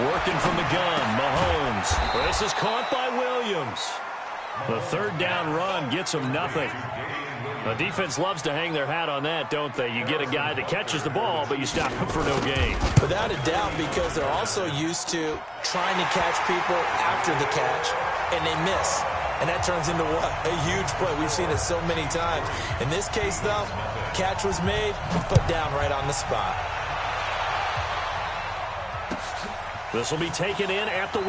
Working from the gun, Mahomes. This is caught by Williams. The third down run gets him nothing. The defense loves to hang their hat on that, don't they? You get a guy that catches the ball, but you stop him for no gain. Without a doubt, because they're also used to trying to catch people after the catch, and they miss. And that turns into what? A huge play. We've seen it so many times. In this case, though, catch was made, put down right on the spot. This will be taken in at the 1.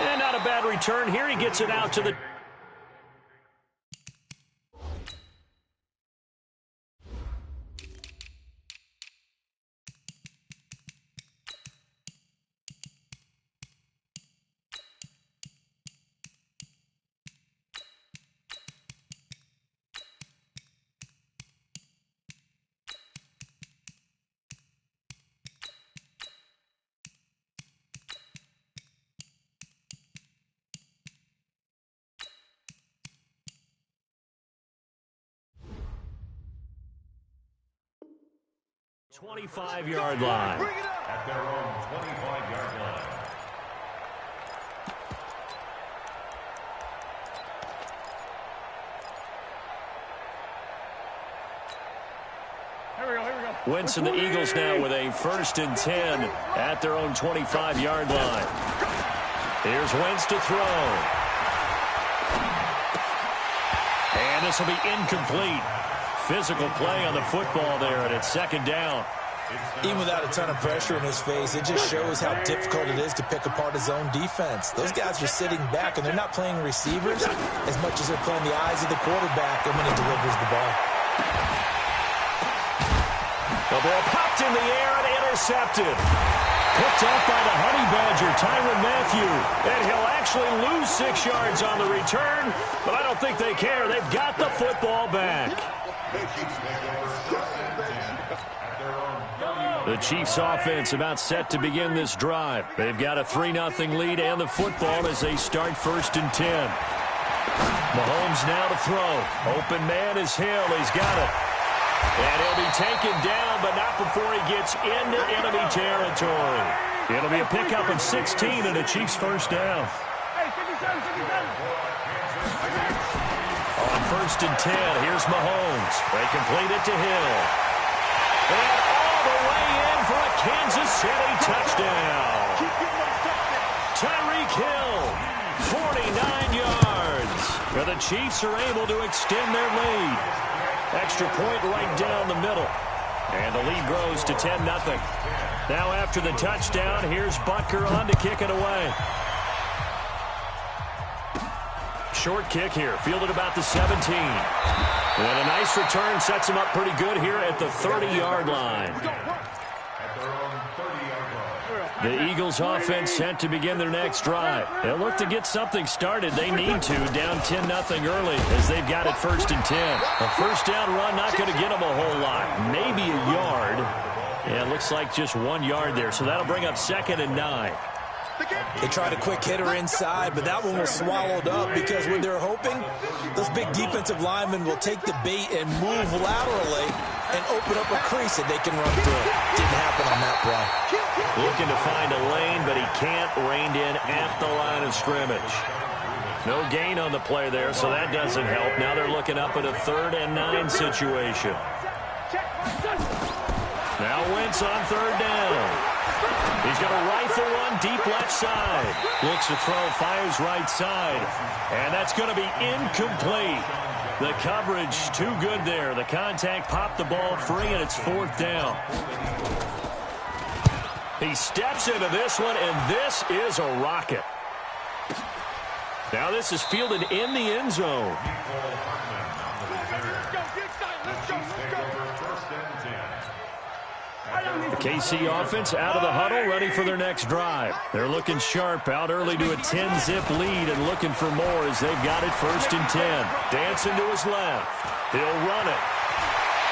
And not a bad return here. He gets it out to the... .25-yard line. At their own 25-yard line. Here we go. Wentz and the Eagles now with a 1st and 10 at their own 25-yard line. Here's Wentz to throw. And this will be incomplete. Physical play on the football there, and it's 2nd down. Even without a ton of pressure in his face, it just shows how difficult it is to pick apart his own defense. Those guys are sitting back, and they're not playing receivers as much as they're playing the eyes of the quarterback when he delivers the ball. The ball popped in the air and intercepted. Picked up by the Honey Badger, Tyrann Mathieu. And he'll actually lose 6 yards on the return, but I don't think they care. They've got the football back. The Chiefs offense about set to begin this drive. They've got a 3-0 lead and the football as they start 1st and 10. Mahomes now to throw. Open man is Hill. He's got it. And he'll be taken down, but not before he gets into enemy territory. It'll be a pickup of 16 and a Chiefs 1st down. On 1st and 10, here's Mahomes. They complete it to Hill. And all the way in for a Kansas City touchdown. Tyreek Hill, 49 yards. But the Chiefs are able to extend their lead. Extra point right down the middle. And the lead grows to 10-0. Now after the touchdown, here's Butker on to kick it away. Short kick here, fielded about the 17. And a nice return sets him up pretty good here at the 30-yard line. The Eagles offense set to begin their next drive. They'll look to get something started. They need to, down 10-0 early as they've got it 1st and 10. A 1st down run not going to get them a whole lot. Maybe a yard. Yeah, it looks like just 1 yard there, so that'll bring up 2nd and 9. They tried a quick hitter inside, but that one was swallowed up because when they're hoping, those big defensive linemen will take the bait and move laterally and open up a crease that they can run through. Didn't happen on that play. Looking to find a lane, but he can't rein in at the line of scrimmage. No gain on the play there, so that doesn't help. Now they're looking up at a 3rd and 9 situation. Now Wentz on 3rd down. He's going to rifle one deep left side. Looks to throw, fires right side. And that's going to be incomplete. The coverage too good there. The contact popped the ball free, and it's 4th down. He steps into this one, and this is a rocket. Now this is fielded in the end zone. The KC offense out of the huddle, ready for their next drive. They're looking sharp, out early to a 10-zip lead and looking for more as they've got it 1st and 10. Dancing to his left. He'll run it.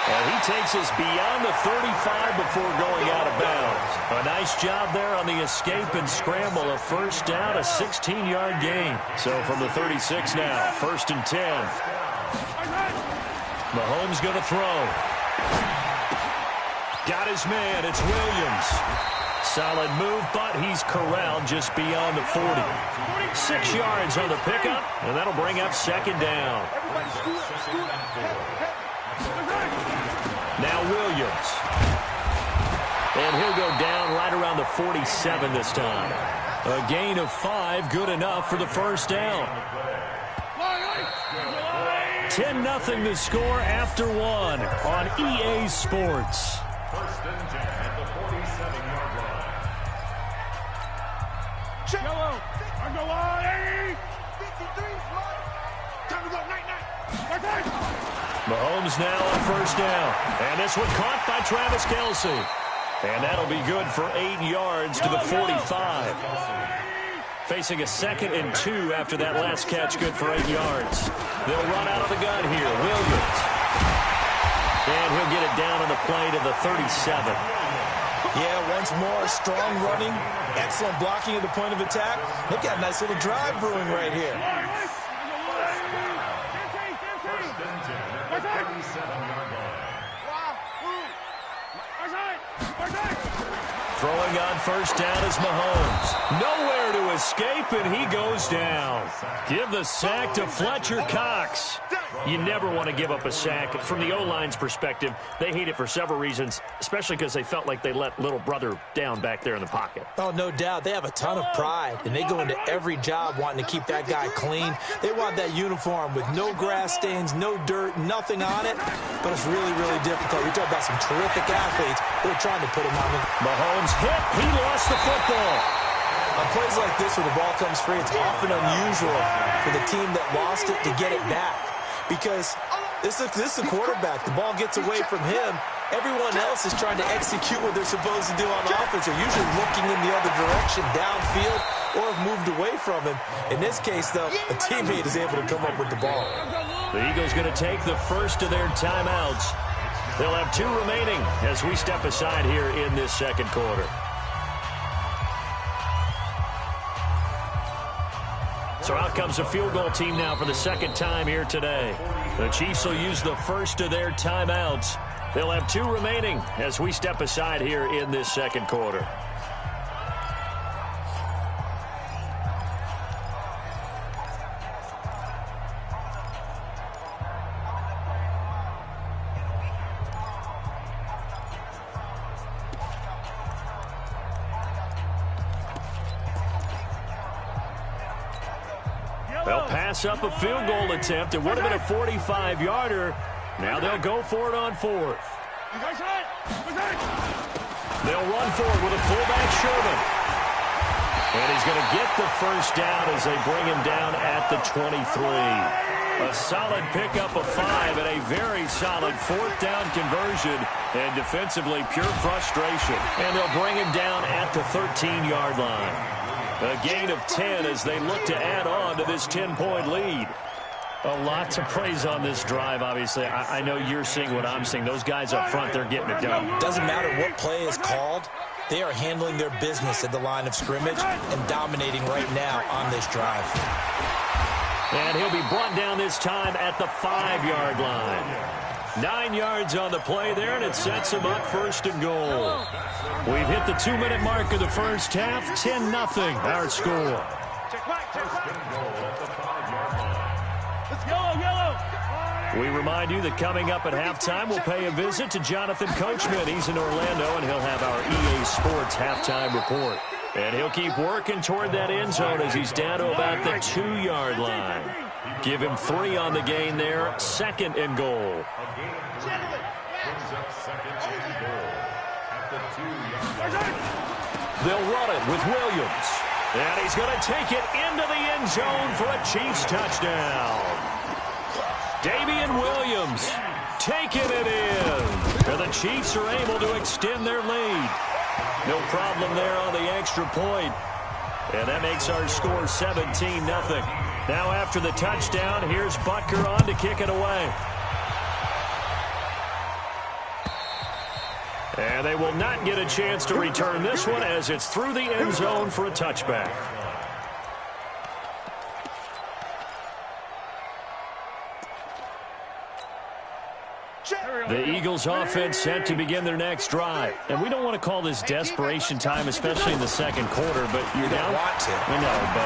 And he takes us beyond the 35 before going out of bounds. A nice job there on the escape and scramble. A 1st down, a 16-yard gain. So from the 36 now, 1st and 10. Mahomes going to throw. Got his man. It's Williams. Solid move, but he's corralled just beyond the 40. 6 yards on the pickup, and that'll bring up second down. Now Williams. And he'll go down right around the 47 this time. A gain of 5, good enough for the first down. 10-0 the score after 1 on EA Sports. First and 10 at the 47-yard line. Yellow. I go on. 53. Time to go. Night. Mahomes now on first down. And this one caught by Travis Kelce. And that'll be good for 8 yards to the 45. Facing a 2nd and 2 after that last catch, good for 8 yards. They'll run out of the gun here. Williams. And he'll get it down on the play to the 37. Yeah, once more, strong running, excellent blocking at the point of attack. They've got a nice little drive brewing right here. First and 10 at the 37-yard line. Throwing on first down is Mahomes. Nowhere to escape, and he goes down. Give the sack to Fletcher Cox. You never want to give up a sack. From the O-line's perspective, they hate it for several reasons, especially because they felt like they let little brother down back there in the pocket. Oh, no doubt. They have a ton of pride, and they go into every job wanting to keep that guy clean. They want that uniform with no grass stains, no dirt, nothing on it. But it's really, really difficult. You're talking about some terrific athletes who are trying to put him on the... Mahomes hit. He lost the football. On plays like this where the ball comes free, it's often unusual for the team that lost it to get it back. Because this is the quarterback. The ball gets away from him. Everyone else is trying to execute what they're supposed to do on offense. They're usually looking in the other direction, downfield, or have moved away from him. In this case, though, a teammate is able to come up with the ball. The Eagles going to take the first of their timeouts. They'll have 2 remaining as we step aside here in this second quarter. So out comes a field goal team now for the second time here today. The Chiefs will use the first of their timeouts. They'll have 2 remaining as we step aside here in this second quarter. They'll pass up a field goal attempt. It would have been a 45-yarder. Now they'll go for it on 4th. They'll run for it with a fullback Sherman. And he's going to get the first down as they bring him down at the 23. A solid pickup of 5 and a very solid 4th down conversion. And defensively, pure frustration. And they'll bring him down at the 13-yard line. A gain of 10 as they look to add on to this 10-point lead. A lot to praise on this drive, obviously. I know you're seeing what I'm seeing. Those guys up front, they're getting it done. Doesn't matter what play is called. They are handling their business at the line of scrimmage and dominating right now on this drive. And he'll be brought down this time at the 5-yard line. 9 yards on the play there, and it sets him up first and goal. We've hit the 2-minute mark of the first half. 10-0 our score. We remind you that coming up at halftime, we'll pay a visit to Jonathan Coachman. He's in Orlando, and he'll have our EA Sports halftime report. And he'll keep working toward that end zone as he's down to about the 2-yard line. Give him 3 on the gain there. 2nd and goal. They'll run it with Williams. And he's going to take it into the end zone for a Chiefs touchdown. Damian Williams taking it in. And the Chiefs are able to extend their lead. No problem there on the extra point. And that makes our score 17-0. Now after the touchdown, here's Butker on to kick it away. And they will not get a chance to return this one as it's through the end zone for a touchback. The Eagles offense set to begin their next drive. And we don't want to call this desperation time, especially in the second quarter, but you're down. Want to. I know, but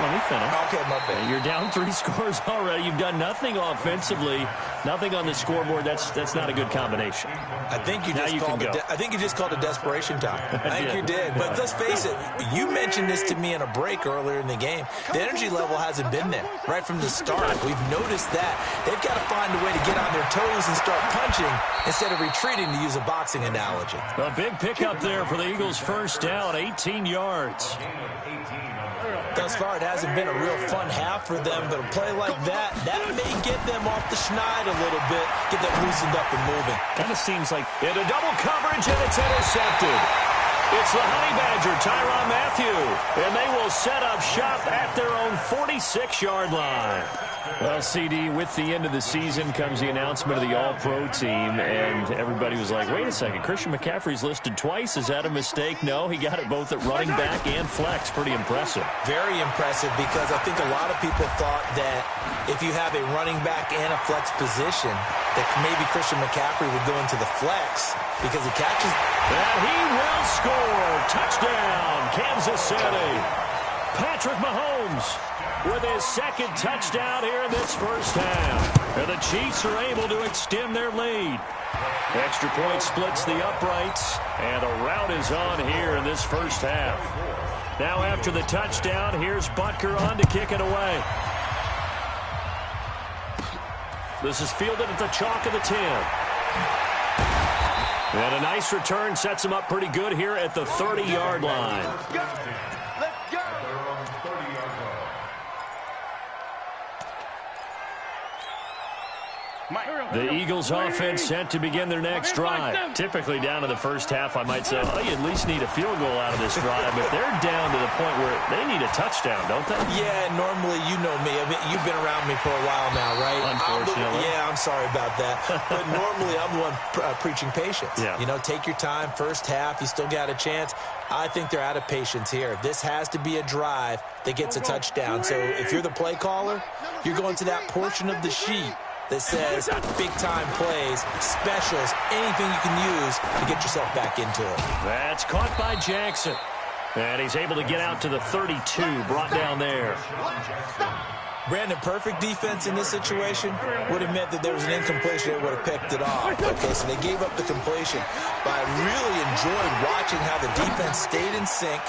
let me finish. Okay, my bad. You're down 3 scores already. You've done nothing offensively, nothing on the scoreboard. That's not a good combination. I think you just called it desperation time. I think you did. But let's face it, you mentioned this to me in a break earlier in the game. The energy level hasn't been there right from the start. We've noticed that. They've got to find a way to get on their toes and start punching instead of retreating, to use a boxing analogy. A big pickup there for the Eagles' first down, 18 yards. Thus far, it hasn't been a real fun half for them, but a play like that may get them off the schneid a little bit, get them loosened up and moving. Kind of seems like into double coverage, and it's intercepted. It's the Honey Badger, Tyrann Mathieu, and they will set up shop at their own 46-yard line. Well, CD, with the end of the season comes the announcement of the All-Pro team, and everybody was like, wait a second, Christian McCaffrey's listed twice. Is that a mistake? No, he got it both at running back and flex. Pretty impressive. Very impressive, because I think a lot of people thought that if you have a running back and a flex position, that maybe Christian McCaffrey would go into the flex because he catches. And he will score. Touchdown, Kansas City. Patrick Mahomes with his second touchdown here in this first half. And the Chiefs are able to extend their lead. Extra point splits the uprights, and a rout is on here in this first half. Now after the touchdown, here's Butker on to kick it away. This is fielded at the chalk of the 10. And a nice return sets him up pretty good here at the 30-yard line. The Eagles offense set to begin their next drive. Typically down to the first half, I might say, oh, you at least need a field goal out of this drive, but they're down to the point where they need a touchdown, don't they? Yeah, normally, you know me. I mean, you've been around me for a while now, right? Unfortunately. I'm sorry about that. But normally, I'm the one preaching patience. Yeah. You know, take your time. First half, you still got a chance. I think they're out of patience here. This has to be a drive that gets a touchdown. So if you're the play caller, you're going to that portion of the sheet that says big-time plays, specials, anything you can use to get yourself back into it. That's caught by Jackson. And he's able to get out to the 32, brought down there. Brandon, perfect defense in this situation would have meant that there was an incompletion. They would have picked it off. Okay, so they gave up the completion. But I really enjoyed watching how the defense stayed in sync,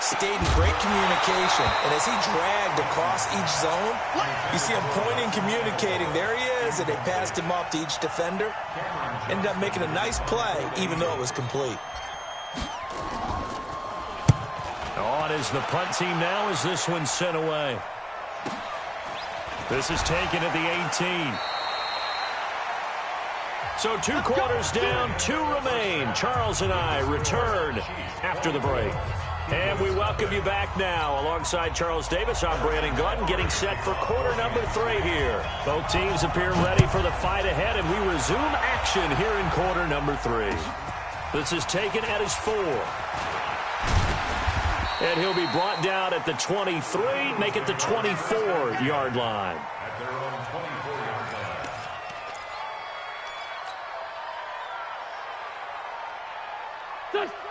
stayed in great communication, and as he dragged across each zone, you see him pointing, communicating. There he is, and they passed him off to each defender. Ended up making a nice play, even though it was complete. On is the punt team now as this one's sent away. This is taken at the 18. So 2 quarters down, 2 remain. Charles and I return after the break. And we welcome you back now. Alongside Charles Davis, I'm Brandon Gordon, getting set for quarter number 3 here. Both teams appear ready for the fight ahead, and we resume action here in quarter number 3. This is taken at his 4. And he'll be brought down at the 23, make it the 24-yard line. At their own 24-yard line.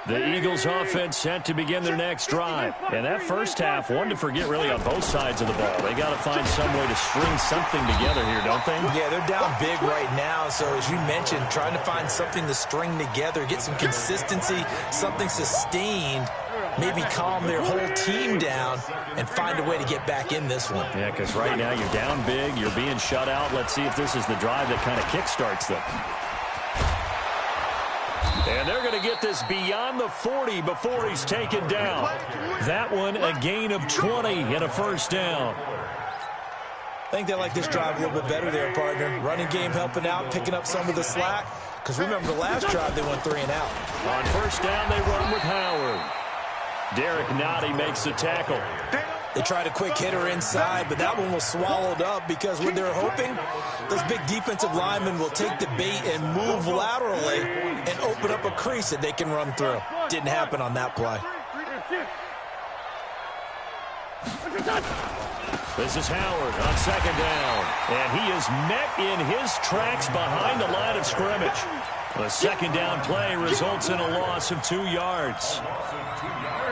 The Eagles offense set to begin their next drive. And that first half, one to forget really on both sides of the ball. They got to find some way to string something together here, don't they? Yeah, they're down big right now. So as you mentioned, trying to find something to string together, get some consistency, something sustained, maybe calm their whole team down and find a way to get back in this one. Yeah, because right now you're down big, you're being shut out. Let's see if this is the drive that kind of kickstarts them. And they're going to get this beyond the 40 before he's taken down. That one, a gain of 20 and a first down. I think they like this drive a little bit better there, partner. Running game helping out, picking up some of the slack. Because remember, the last drive they went 3 and out. On first down, they run with Howard. Derek Nottie makes the tackle. They tried a quick hitter inside, but that one was swallowed up because what they're hoping, those big defensive linemen will take the bait and move laterally and open up a crease that they can run through. Didn't happen on that play. This is Howard on second down. And he is met in his tracks behind the line of scrimmage. The second down play results in a loss of 2 yards.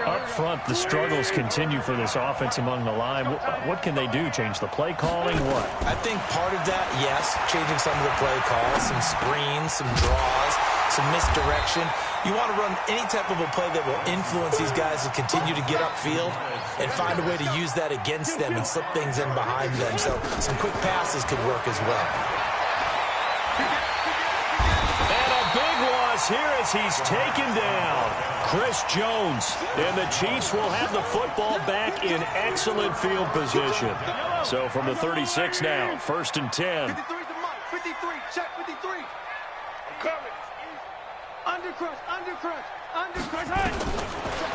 Up front, the struggles continue for this offense among the line. What can they do? Change the play calling? What? I think part of that, yes, changing some of the play calls, some screens, some draws, some misdirection. You want to run any type of a play that will influence these guys to continue to get upfield and find a way to use that against them and slip things in behind them. So some quick passes could work as well. And a big loss here as he's taken down. Chris Jones. And the Chiefs will have the football back in excellent field position. So from the 36 now, 1st and 10. 53, check 53. I'm coming. Undercrush, undercrush, undercrush. Hey!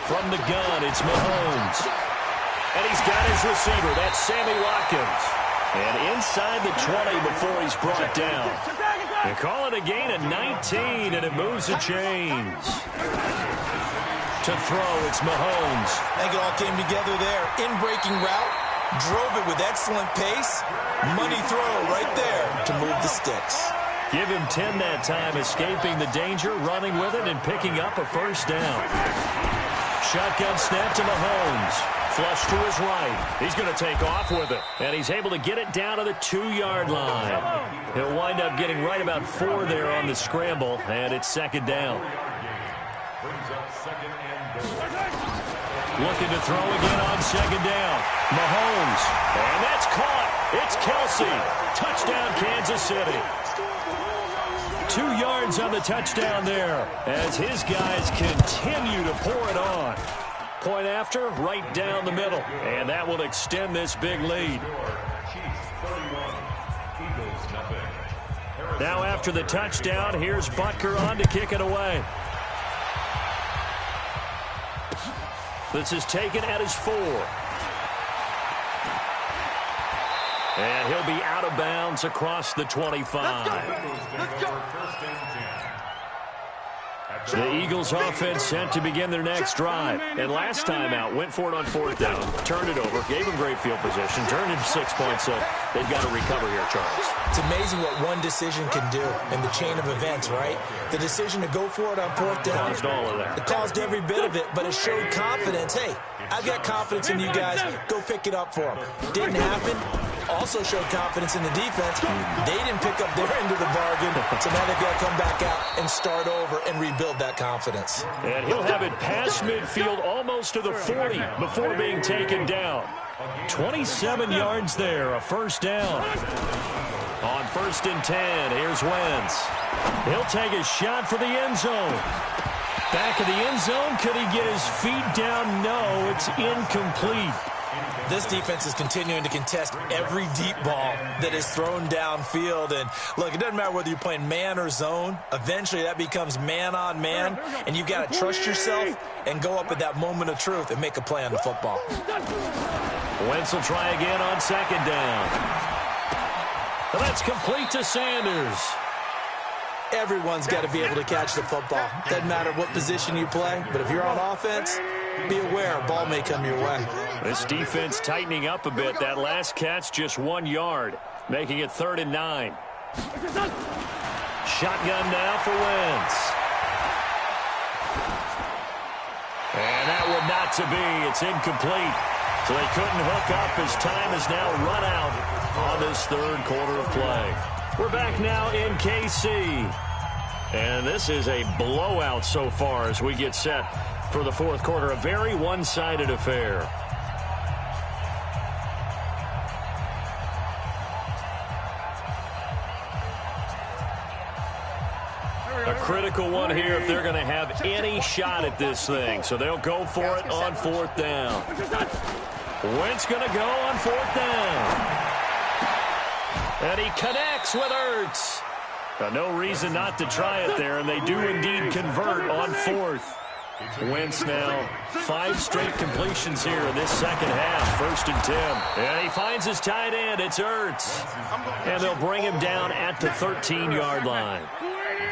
From the gun, it's Mahomes. And he's got his receiver. That's Sammy Watkins. And inside the 20 before he's brought down. They call it a gain of 19, and it moves the chains. To throw, it's Mahomes. I think it all came together there. In-breaking route, drove it with excellent pace. Money throw right there to move the sticks. Give him 10 that time, escaping the danger, running with it, and picking up a first down. Shotgun snap to Mahomes. Flush to his right. He's going to take off with it. And he's able to get it down to the 2-yard line. He'll wind up getting right about 4 there on the scramble, and it's second down. Looking to throw again on second down. Mahomes. And that's caught. It's Kelsey. Touchdown, Kansas City. 2 yards on the touchdown there as his guys continue to pour it on. Point after, right down the middle. And that will extend this big lead. Now after the touchdown, here's Butker on to kick it away. This is taken at his 4. And he'll be out of bounds across the 25. Let's go. The Eagles offense set to begin their next drive. And last time out, went for it on 4th down, turned it over, gave them great field position, turned into 6 points. So they've got to recover here, Charles. It's amazing what one decision can do in the chain of events, right? The decision to go for it on 4th down. Caused all of that. It caused every bit of it, but it showed confidence. Hey, I've got confidence in you guys. Go pick it up for them. Didn't happen. Also showed confidence in the defense. They didn't pick up their end of the bargain, so now they've got to come back out and start over and rebuild that confidence. And he'll have it past midfield almost to the 40 before being taken down. 27 yards there, a first down. On 1st and 10, here's Wentz. He'll take a shot for the end zone. Back of the end zone, could he get his feet down? No, it's incomplete. This defense is continuing to contest every deep ball that is thrown downfield. And, look, it doesn't matter whether you're playing man or zone. Eventually, that becomes man on man. And you've got to trust yourself and go up at that moment of truth and make a play on the football. Wentz will try again on second down. And that's complete to Sanders. Everyone's got to be able to catch the football. Doesn't matter what position you play, but if you're on offense, be aware a ball may come your way. This defense tightening up a bit. That last catch just 1 yard, making it 3rd and 9. Shotgun now for Wentz. And that one not to be. It's incomplete. So they couldn't hook up as time is now run out on this 3rd quarter of play. We're back now in KC. And this is a blowout so far as we get set for the 4th quarter. A very one-sided affair. A critical one here if they're going to have any shot at this thing. So they'll go for it on 4th down. Wentz going to go on 4th down. And he connects with Ertz. No reason not to try it there, and they do indeed convert on 4th. Wentz now 5 straight completions here in this second half. 1st and 10. And he finds his tight end. It's Ertz. And they'll bring him down at the 13-yard line.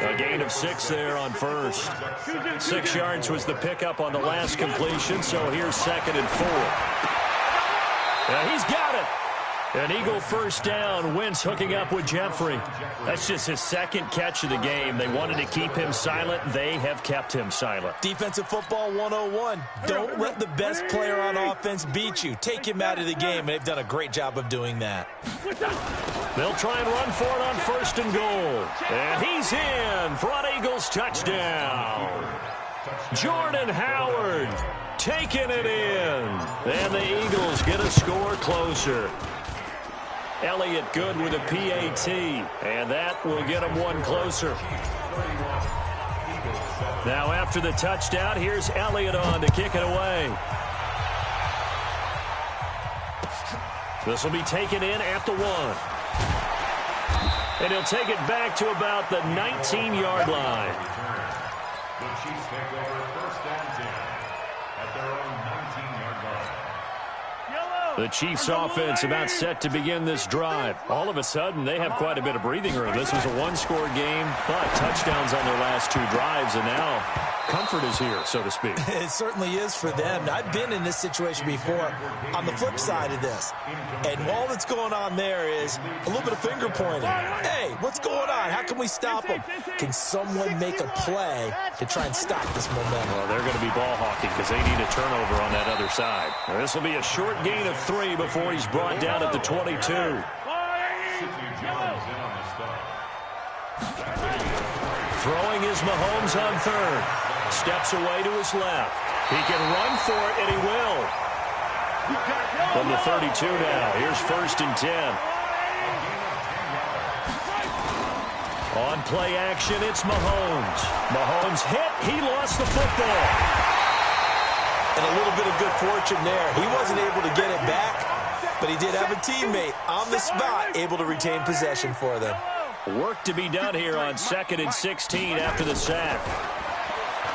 A gain of 6 there on 1st. 6 yards was the pickup on the last completion, so here's 2nd and 4. He's got it. An Eagle first down. Wentz hooking up with Jeffrey. That's just his second catch of the game. They wanted to keep him silent. They have kept him silent. Defensive football 101. Don't let the best player on offense beat you. Take him out of the game. They've done a great job of doing that. They'll try and run for it on first and goal. And he's in for an Eagles touchdown. Jordan Howard taking it in. And the Eagles get a score closer. Elliott good with a PAT, and that will get him one closer. Now after the touchdown, here's Elliott on to kick it away. This will be taken in at the 1. And he'll take it back to about the 19-yard line. The Chiefs take over first and 10 at their own 19-yard line. The Chiefs offense about set to begin this drive. All of a sudden, they have quite a bit of breathing room. This was a one-score game, but touchdowns on their last 2 drives, and now comfort is here, so to speak. It certainly is for them. I've been in this situation before on the flip side of this. And all that's going on there is a little bit of finger pointing. Hey, what's going on? How can we stop them? Can someone make a play to try and stop this momentum? Well, they're going to be ball hawking because they need a turnover on that other side. This will be a short gain of 3 before he's brought down at the 22. Throwing is Mahomes on third. Steps away to his left. He can run for it, and he will. From the 32 now, here's first and 10. On play action, it's Mahomes. Mahomes hit. He lost the football. And a little bit of good fortune there. He wasn't able to get it back, but he did have a teammate on the spot able to retain possession for them. Work to be done here on 2nd and 16 after the sack.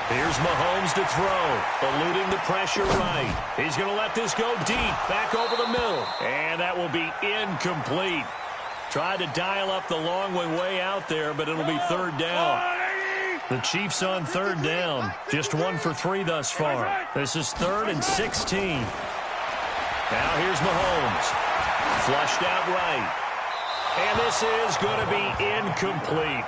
Here's Mahomes to throw, eluding the pressure right. He's going to let this go deep, back over the middle. And that will be incomplete. Tried to dial up the long way out there, but it'll be third down. The Chiefs on third down, just 1 for 3 thus far. This is 3rd and 16. Now here's Mahomes. Flushed out right. And this is going to be incomplete.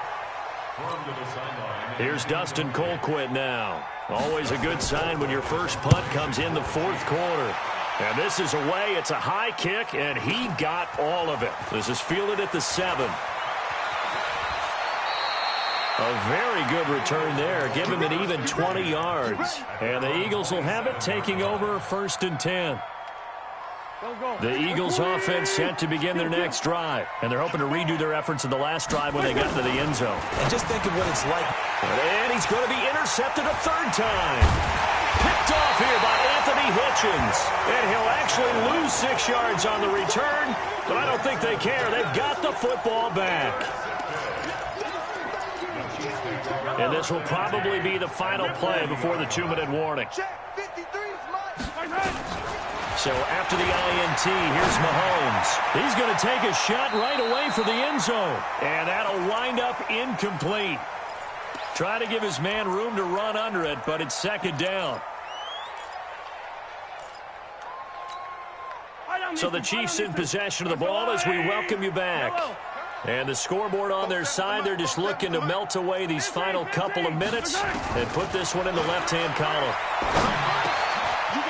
Here's Dustin Colquitt now. Always a good sign when your first punt comes in the 4th quarter. And this is away. It's a high kick, and he got all of it. This is fielded at the 7. A very good return there. Give him an even 20 yards. And the Eagles will have it, taking over 1st and 10. The Eagles offense set to begin their next drive. And they're hoping to redo their efforts in the last drive when they got to the end zone. And just think of what it's like. And he's going to be intercepted a 3rd time. Picked off here by Anthony Hitchens. And he'll actually lose 6 yards on the return. But I don't think they care. They've got the football back. And this will probably be the final play before the 2-minute warning. So after the INT, here's Mahomes. He's going to take a shot right away for the end zone. And that'll wind up incomplete. Try to give his man room to run under it, but it's 2nd down. So the Chiefs in possession of the ball as we welcome you back. And the scoreboard on their side, they're just looking to melt away these final couple of minutes and put this one in the left-hand column.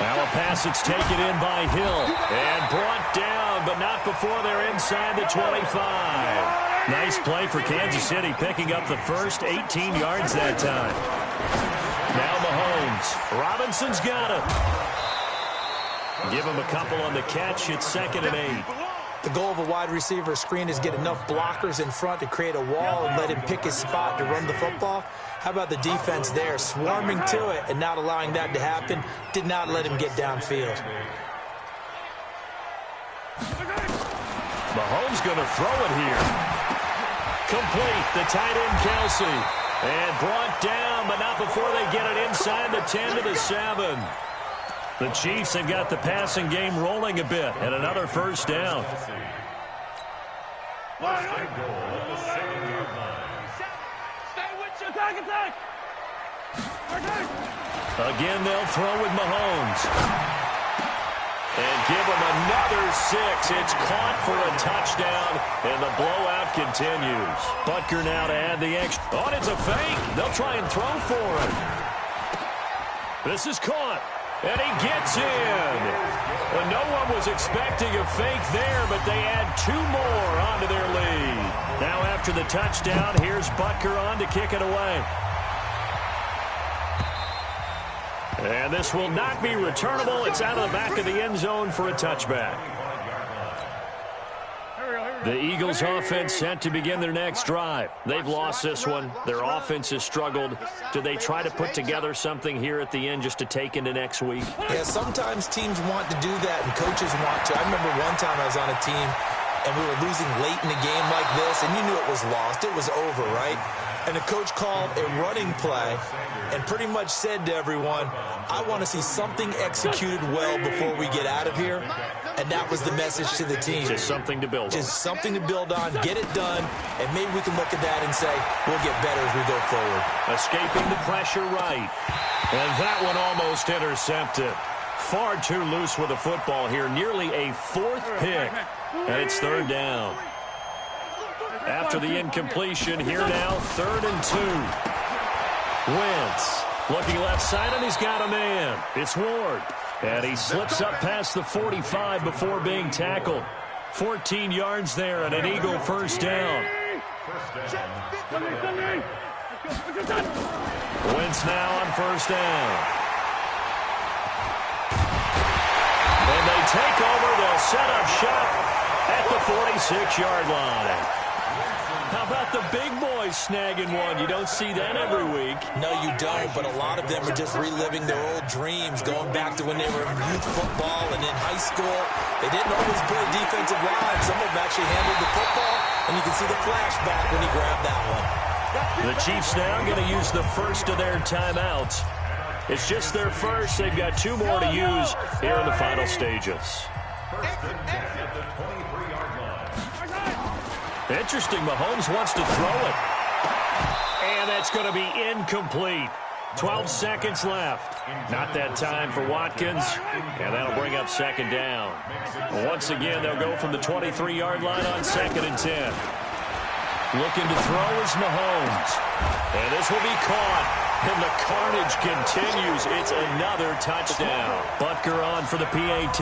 Now a pass that's taken in by Hill and brought down, but not before they're inside the 25. Nice play for Kansas City, picking up the first 18 yards that time. Now Mahomes. Robinson's got it. Give him a couple on the catch. It's 2nd and 8. The goal of a wide receiver screen is get enough blockers in front to create a wall and let him pick his spot to run the football. How about the defense there, swarming to it and not allowing that to happen? Did not let him get downfield. Mahomes going to throw it here. Complete, the tight end Kelsey. And brought down, but not before they get it inside the 10 to the 7. The Chiefs have got the passing game rolling a bit, and another first down. Again, they'll throw with Mahomes. And give him another 6. It's caught for a touchdown, and the blowout continues. Butker now to add the extra. Oh, it's a fake. They'll try and throw for him. This is caught, and he gets in. And no one was expecting a fake there, but they add 2 more onto their lead. Now after the touchdown, here's Butker on to kick it away. And this will not be returnable. It's out of the back of the end zone for a touchback. The Eagles offense set to begin their next drive. They've lost this one. Their offense has struggled. Do they try to put together something here at the end just to take into next week? Yeah, sometimes teams want to do that and coaches want to. I remember one time I was on a team and we were losing late in a game like this, and you knew it was lost. It was over, right? And the coach called a running play and pretty much said to everyone, I want to see something executed well before we get out of here. And that was the message to the team. Just something to build on. Just something to build on, get it done, and maybe we can look at that and say, we'll get better as we go forward. Escaping the pressure right. And that one almost intercepted. Far too loose with the football here. Nearly a 4th pick. And it's 3rd down. After the incompletion, here now, 3rd and 2. Wentz looking left side, and he's got a man. It's Ward. And he slips up past the 45 before being tackled. 14 yards there and an Eagle first down. Wentz now on first down. And they take over. They'll set up shop at the 46-yard line. How about the big boys snagging one? You don't see that every week. No, you don't, but a lot of them are just reliving their old dreams, going back to when they were in youth football and in high school. They didn't always play defensive line. Some of them actually handled the football, and you can see the flashback when he grabbed that one. The Chiefs now going to use the first of their timeouts. It's just their first. They've got 2 more to use here in the final stages. Interesting, Mahomes wants to throw it. And that's going to be incomplete. 12 seconds left. Not that time for Watkins. And that'll bring up 2nd down. Once again, they'll go from the 23-yard line on 2nd and 10. Looking to throw is Mahomes. And this will be caught. And the carnage continues. It's another touchdown. Butker on for the PAT.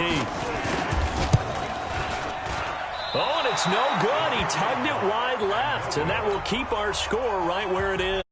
Oh, and it's no good. He tugged it wide left, and that will keep our score right where it is.